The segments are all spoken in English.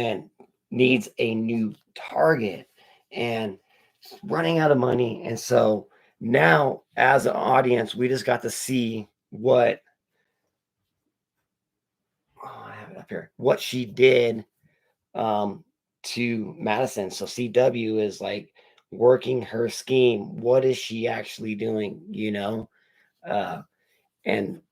and needs a new target and running out of money. And so now, as an audience, we just got to see what I have it up here, what she did um, to Madison. So CW is like working her scheme. What is she actually doing? Uh, and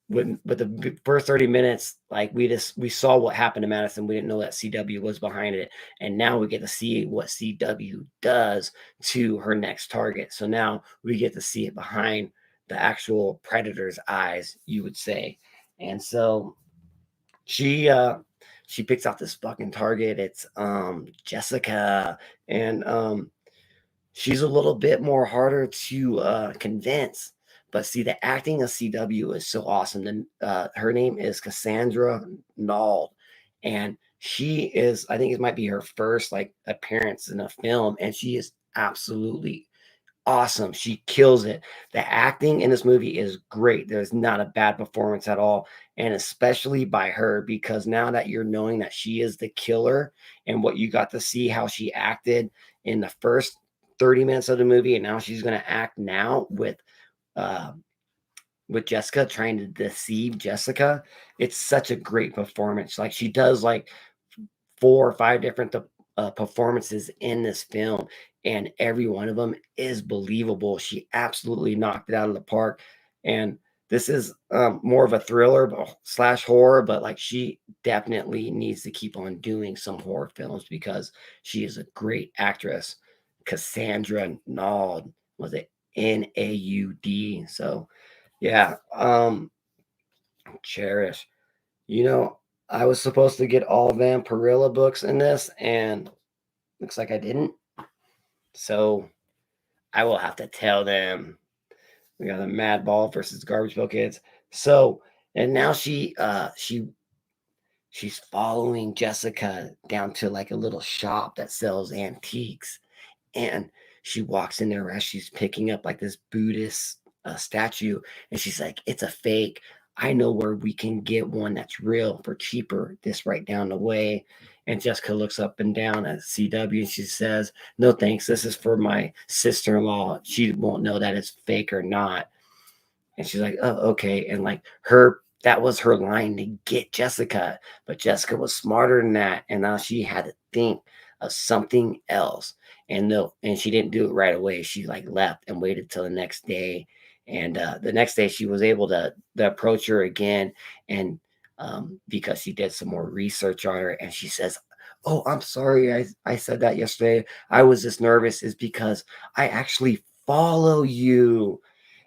with the first 30 minutes, like we saw what happened to Madison. We didn't know that CW was behind it, and now we get to see what CW does to her next target. So now we get to see it behind the actual predator's eyes, you would say. And so she uh she picks out this fucking target. It's Jessica, and she's a little bit more harder to convince. But see, the acting of CW is so awesome. And her name is Cassandra Nald, and she is, I think it might be her first like appearance in a film, and she is absolutely awesome. She kills it. The acting in this movie is great. There's not a bad performance at all. And especially by her, because now that you're knowing that she is the killer and what you got to see how she acted in the first 30 minutes of the movie, and now she's going to act now uh with Jessica, trying to deceive Jessica. It's such a great performance. Like she does like 4 or 5 different performances in this film, and every one of them is believable. She absolutely knocked it out of the park. And this is more of a thriller slash horror, but like she definitely needs to keep on doing some horror films because she is a great actress. Cassandra Naud, was it Naud? So yeah, Cherish. You know, I was supposed to get all Vampirilla books in this, and looks like I didn't. So I will have to tell them. We got a Mad Ball versus Garbage Pail Kids. So and now she's following Jessica down to like a little shop that sells antiques, and she walks in there as she's picking up like this Buddhist statue, and she's like, "It's a fake. I know where we can get one that's real for cheaper. This right down the way." And Jessica looks up and down at CW, and she says, "No thanks. This is for my sister-in-law. She won't know that it's fake or not." And she's like, "Oh, okay." And like that was her line to get Jessica, but Jessica was smarter than that, and now she had to think of something else. And no, and she didn't do it right away. She like left and waited till the next day. And the next day, she was able to approach her again, and because she did some more research on her, and she says, "Oh, I'm sorry, I said that yesterday. I was just nervous. Is because I actually follow you."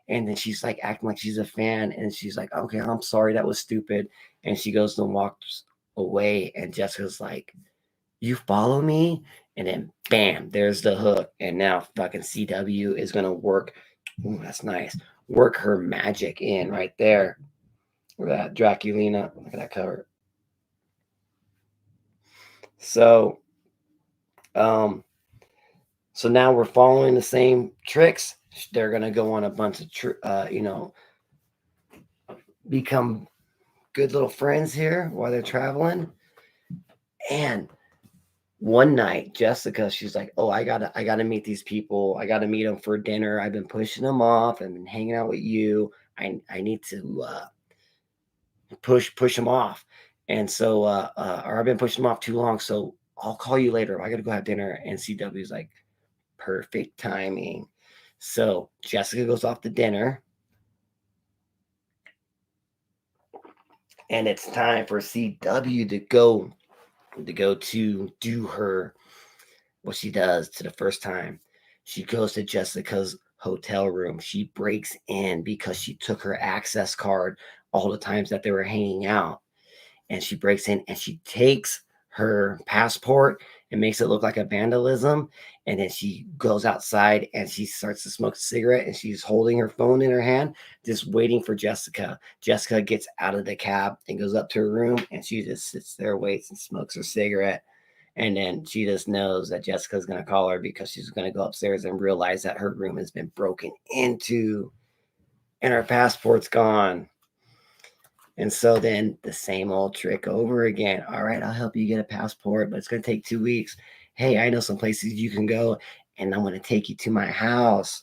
And then she's like acting like she's a fan, and she's like, "Okay, I'm sorry, that was stupid." And she goes and walks away, and Jessica's like, "You follow me?" And then bam, there's the hook. And now fucking CW is gonna work. Ooh, that's nice. Work her magic in right there. Look at that Draculina. Look at that cover. So um so now we're following the same tricks. They're gonna go on a bunch of become good little friends here while they're traveling. And one night, Jessica, she's like, "Oh, I gotta meet these people. I gotta meet them for dinner. I've been pushing them off. I've been hanging out with you. I need to push them off." And so, or I've been pushing them off too long. So I'll call you later. I gotta go have dinner. And CW's like, perfect timing. So Jessica goes off to dinner, and it's time for CW to do her what she does to the first time. She goes to Jessica's hotel room. She breaks in because she took her access card all the times that they were hanging out. And she breaks in and she takes her passport and makes it look like a vandalism. And then she goes outside and she starts to smoke a cigarette, and she's holding her phone in her hand, just waiting for Jessica. Jessica gets out of the cab and goes up to her room, and she just sits there, waits, and smokes her cigarette. And then she just knows that Jessica's going to call her because she's going to go upstairs and realize that her room has been broken into and her passport's gone. And so then the same old trick over again. All right, I'll help you get a passport, but it's going to take 2 weeks. Hey, I know some places you can go, and I'm going to take you to my house.